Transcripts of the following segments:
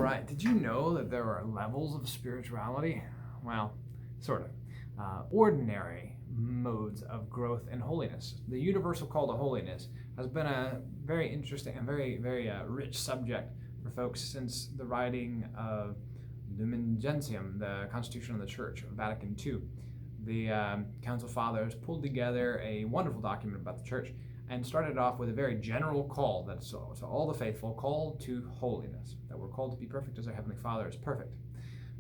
right. Did you know that there are levels of spirituality? Well, sort of. Ordinary modes of growth and holiness. The universal call to holiness has been a very interesting and very rich subject for folks since the writing of Lumen Gentium, the Constitution of the Church, Vatican II. The Council Fathers pulled together a wonderful document about the Church and started off with a very general call that's to all the faithful, called to holiness, that we're called to be perfect as our Heavenly Father is perfect.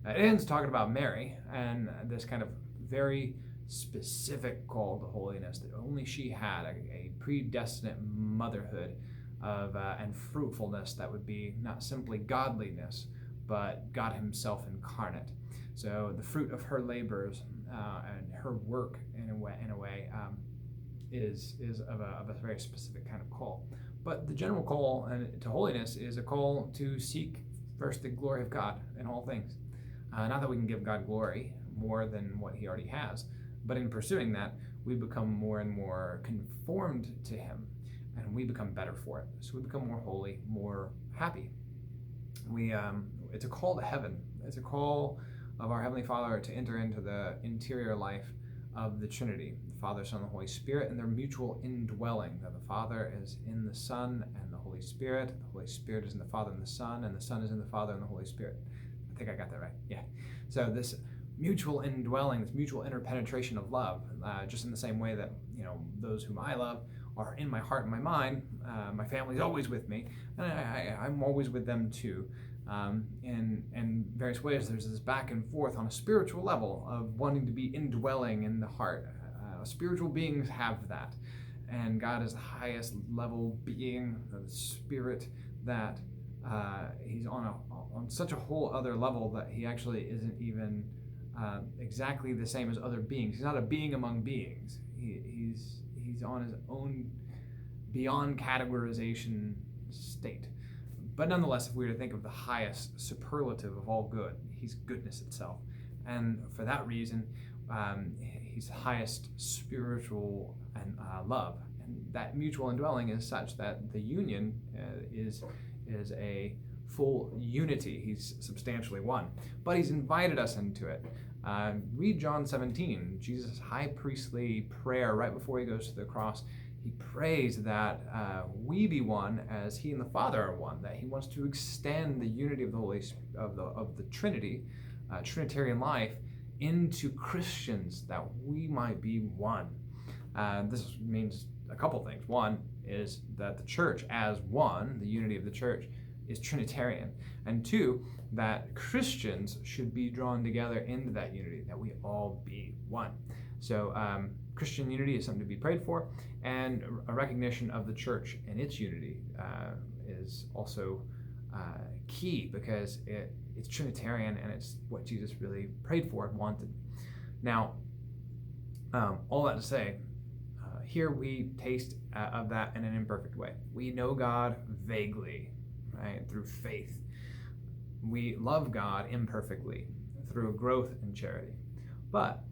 It ends talking about Mary and this kind of very specific call to holiness that only she had, a predestinate motherhood of and fruitfulness that would be not simply godliness, but God Himself incarnate. So the fruit of her labors and her work, in a way, is of a very specific kind of call. But the general call to holiness is a call to seek first the glory of God in all things. Not that we can give God glory more than what He already has, but in pursuing that, we become more and more conformed to Him, and we become better for it. So we become more holy, more happy. It's a call to heaven. It's a call of our Heavenly Father to enter into the interior life of the Trinity, the Father, Son, and the Holy Spirit, and their mutual indwelling, that the Father is in the Son and the Holy Spirit is in the Father and the Son is in the Father and the Holy Spirit. I think I got that right. Yeah. So this mutual indwelling, this mutual interpenetration of love, just in the same way that, those whom I love are in my heart and my mind. My family's always with me, and I'm always with them too. In various ways, there's this back and forth on a spiritual level of wanting to be indwelling in the heart. Spiritual beings have that, and God is the highest level being, the Spirit, that He's on such a whole other level that He actually isn't even exactly the same as other beings. He's not a being among beings. He's on His own beyond categorization state. But nonetheless, if we were to think of the highest superlative of all good, He's goodness itself. And for that reason, He's the highest spiritual and love. And that mutual indwelling is such that the union is a full unity. He's substantially one. But He's invited us into it. Read John 17, Jesus' high priestly prayer right before He goes to the cross. He prays that we be one as He and the Father are one, that He wants to extend the unity of the Trinity, Trinitarian life, into Christians, that we might be one. This means a couple things. One is that the church as one, the unity of the church, is Trinitarian. And two, that Christians should be drawn together into that unity, that we all be one. So Christian unity is something to be prayed for, and a recognition of the church and its unity is also key, because it's Trinitarian and it's what Jesus really prayed for and wanted. Now, all that to say, here we taste of that in an imperfect way. We know God vaguely, right, through faith. We love God imperfectly through growth in charity. But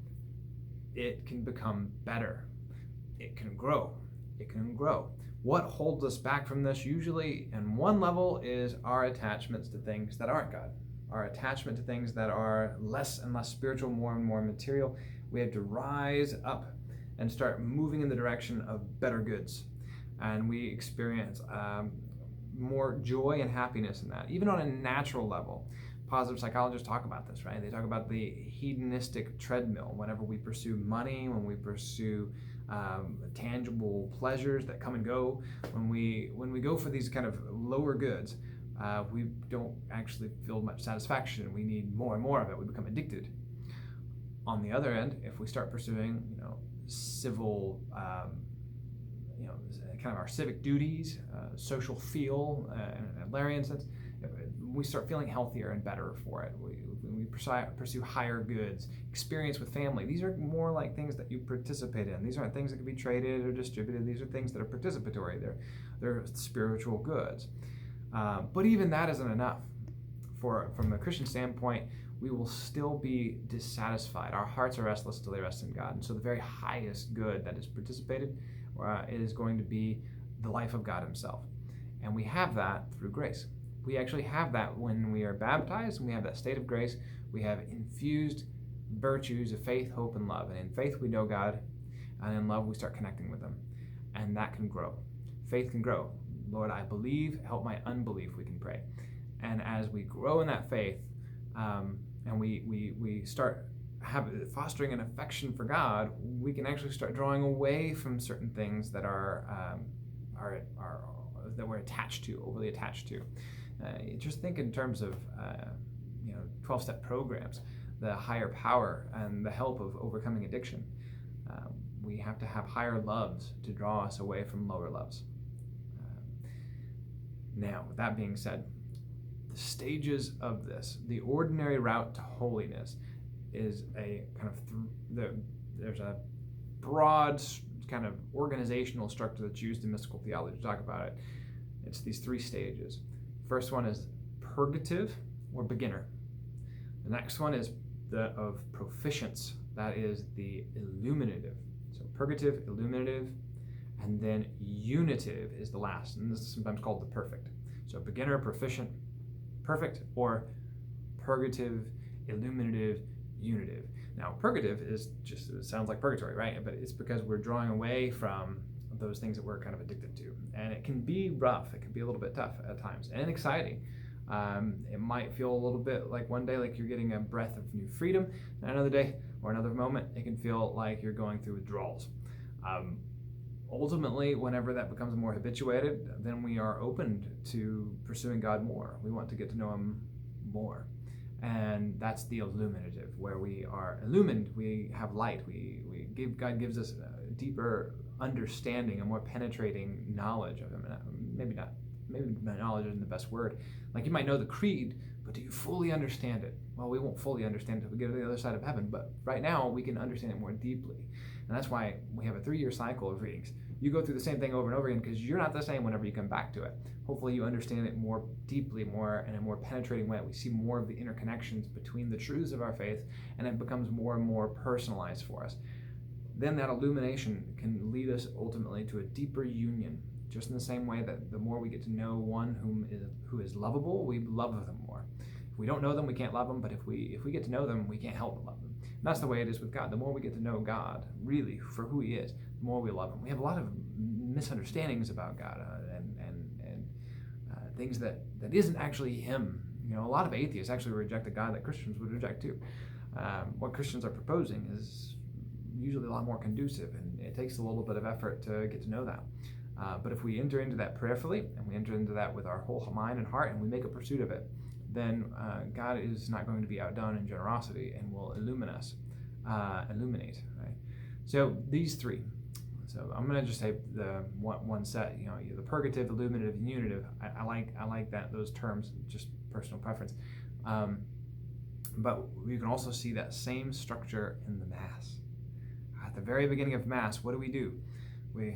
it can become better. It can grow. It can grow. What holds us back from this usually, in one level, is our attachments to things that aren't God. Our attachment to things that are less and less spiritual, more and more material. We have to rise up and start moving in the direction of better goods. And we experience more joy and happiness in that, even on a natural level. Positive psychologists talk about this, right? They talk about the hedonistic treadmill. Whenever we pursue money, when we pursue tangible pleasures that come and go, when we go for these kind of lower goods, we don't actually feel much satisfaction. We need more and more of it. We become addicted. On the other end, if we start pursuing, civil, kind of our civic duties, social feel, in a Larian sense, we start feeling healthier and better for it. We pursue higher goods, experience with family. These are more like things that you participate in. These aren't things that can be traded or distributed. These are things that are participatory. They're spiritual goods. But even that isn't enough. From a Christian standpoint, we will still be dissatisfied. Our hearts are restless till they rest in God. And so the very highest good that is participated is going to be the life of God Himself. And we have that through grace. we actually have that when we are baptized, and we have that state of grace. We have infused virtues of faith, hope, and love. And in faith, we know God, and in love, we start connecting with Him. And that can grow. Faith can grow. Lord, I believe, help my unbelief, we can pray. And as we grow in that faith, and we start fostering an affection for God, we can actually start drawing away from certain things that that we're attached to, overly attached to. Just think in terms of 12-step programs, the higher power and the help of overcoming addiction. We have to have higher loves to draw us away from lower loves. Now, with that being said, the stages of this, the ordinary route to holiness, is a kind of there's a broad kind of organizational structure that's used in mystical theology to talk about it. It's these 3 stages. First one is purgative, or beginner. The next one is of proficience. That is the illuminative. So purgative, illuminative, and then unitive is the last. And this is sometimes called the perfect. So beginner, proficient, perfect, or purgative, illuminative, unitive. Now, purgative is just, it sounds like purgatory, right? But it's because we're drawing away from those things that we're kind of addicted to. And it can be rough. It can be a little bit tough at times and exciting. It might feel a little bit like one day like you're getting a breath of new freedom, and another day or another moment it can feel like you're going through withdrawals. Ultimately, whenever that becomes more habituated, then we are open to pursuing God more. We want to get to know Him more. And that's the illuminative, where we are illumined, we have light, God gives us a deeper understanding, a more penetrating knowledge of Him. Maybe knowledge isn't the best word. Like, you might know the creed, but do you fully understand it? Well, we won't fully understand it until we get to the other side of heaven, but right now we can understand it more deeply. And that's why we have a 3-year cycle of readings. You go through the same thing over and over again because you're not the same whenever you come back to it. Hopefully you understand it more deeply, more in a more penetrating way. We see more of the interconnections between the truths of our faith, and it becomes more and more personalized for us. Then that illumination can lead us ultimately to a deeper union, just in the same way that the more we get to know one who is lovable, we love them more. If we don't know them, we can't love them, but if we get to know them, we can't help but love them. And that's the way it is with God. The more we get to know God, really, for who He is, the more we love Him. We have a lot of misunderstandings about God and things that isn't actually Him. A lot of atheists actually reject a God that Christians would reject too. What Christians are proposing is usually a lot more conducive, and it takes a little bit of effort to get to know that. But if we enter into that prayerfully, and we enter into that with our whole mind and heart, and we make a pursuit of it, then God is not going to be outdone in generosity and will illuminate, right? So these 3. So I'm going to just say the one set, the purgative, illuminative, and unitive. I like those terms, just personal preference. But you can also see that same structure in the Mass. At the very beginning of Mass, what do? We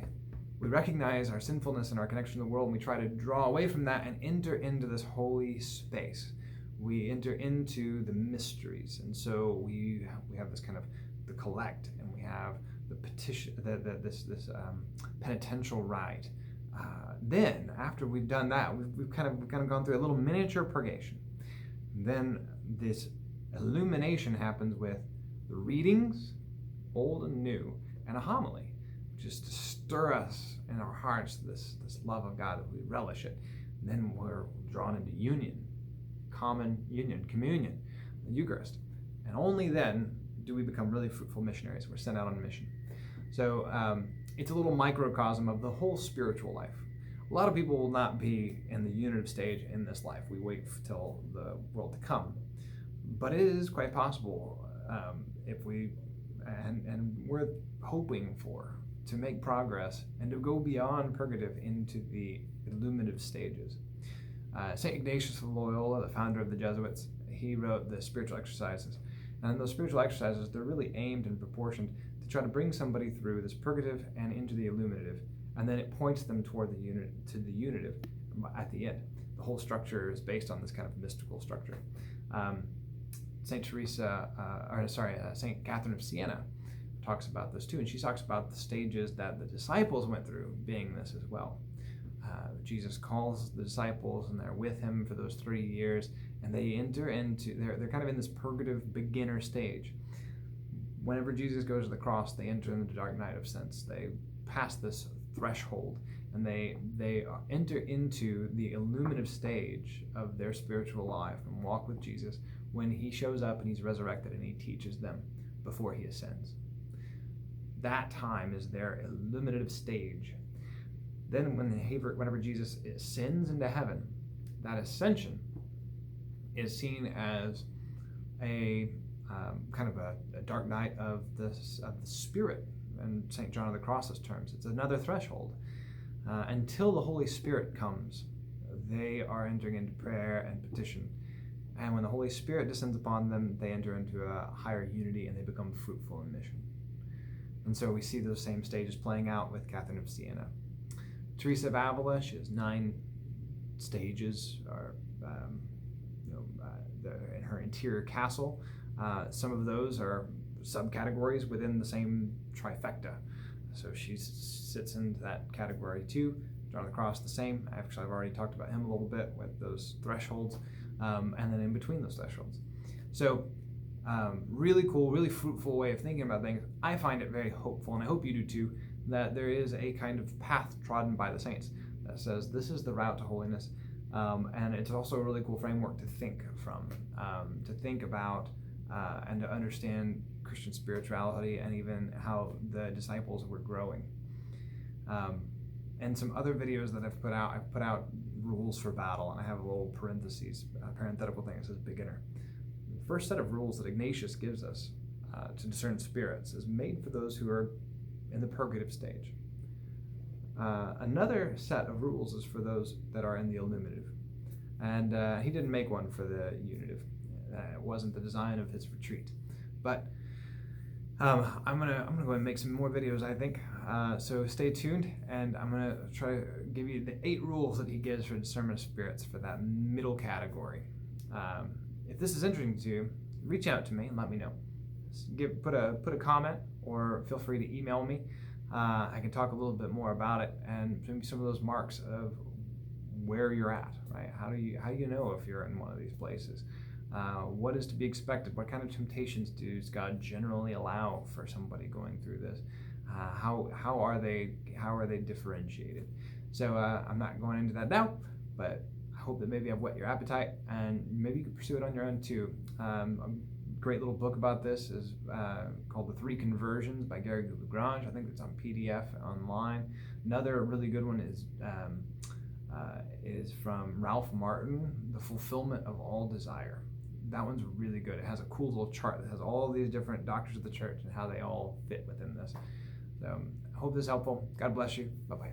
recognize our sinfulness and our connection to the world, and we try to draw away from that and enter into this holy space. We enter into the mysteries, and so we have this kind of the collect, and we have the petition, this penitential rite. Then, after we've done that, we've kind of gone through a little miniature purgation. Then this illumination happens with the readings, old and new, and a homily, just to stir us in our hearts this love of God, that we relish it. And then we're drawn into union, common union, communion, the Eucharist. And only then do we become really fruitful missionaries. We're sent out on a mission. So it's a little microcosm of the whole spiritual life. A lot of people will not be in the unitive stage in this life. We wait till the world to come. But it is quite possible if we, and we're hoping for, to make progress and to go beyond purgative into the illuminative stages. St. Ignatius of Loyola, the founder of the Jesuits, he wrote the spiritual exercises. And those spiritual exercises, they're really aimed and proportioned to try to bring somebody through this purgative and into the illuminative. And then it points them toward the unitive at the end. The whole structure is based on this kind of mystical structure. St. Catherine of Siena talks about this too, and she talks about the stages that the disciples went through, being this as well. Jesus calls the disciples, and they're with him for those 3 years, and they enter into, they're kind of in this purgative beginner stage. Whenever Jesus goes to the cross, they enter into the dark night of sense. They pass this threshold, and they enter into the illuminative stage of their spiritual life and walk with Jesus when he shows up and he's resurrected and he teaches them before he ascends. That time is their illuminative stage. Then whenever Jesus ascends into heaven, that ascension is seen as a kind of a dark night of the Spirit, in St. John of the Cross's terms. It's another threshold. Until the Holy Spirit comes, they are entering into prayer and petition. And when the Holy Spirit descends upon them, they enter into a higher unity and they become fruitful in mission. And so we see those same stages playing out with Catherine of Siena. Teresa of Avila, she has 9 stages in her interior castle. Some of those are subcategories within the same trifecta. So she sits into that category too. John of the Cross, the same. Actually, I've already talked about him a little bit with those thresholds, and then in between those thresholds. So really cool, really fruitful way of thinking about things. I find it very hopeful, and I hope you do too, that there is a kind of path trodden by the saints that says this is the route to holiness. And it's also a really cool framework to think from, to think about and to understand Christian spirituality and even how the disciples were growing. And some other videos that I've put out rules for battle, and I have a little parenthetical thing that says beginner. The first set of rules that Ignatius gives us to discern spirits is made for those who are in the purgative stage. Another set of rules is for those that are in the Illuminative. And he didn't make one for the Unitive. It wasn't the design of his retreat. But I'm gonna go ahead and make some more videos, I think. So stay tuned, and I'm gonna try to give you the 8 rules that he gives for discernment of spirits for that middle category. If this is interesting to you, reach out to me and let me know. Put a comment, or feel free to email me. I can talk a little bit more about it and maybe some of those marks of where you're at, right? How do you know if you're in one of these places? What is to be expected? What kind of temptations does God generally allow for somebody going through this? How are they differentiated? So I'm not going into that now, but I hope that maybe I've whet your appetite, and maybe you could pursue it on your own too. A great little book about this is called The 3 Conversions by Gary Lagrange. I think it's on PDF online. Another really good one is from Ralph Martin, The Fulfillment of All Desire. That one's really good. It has a cool little chart that has all these different doctors of the church and how they all fit within this. So I hope this is helpful. God bless you. Bye-bye.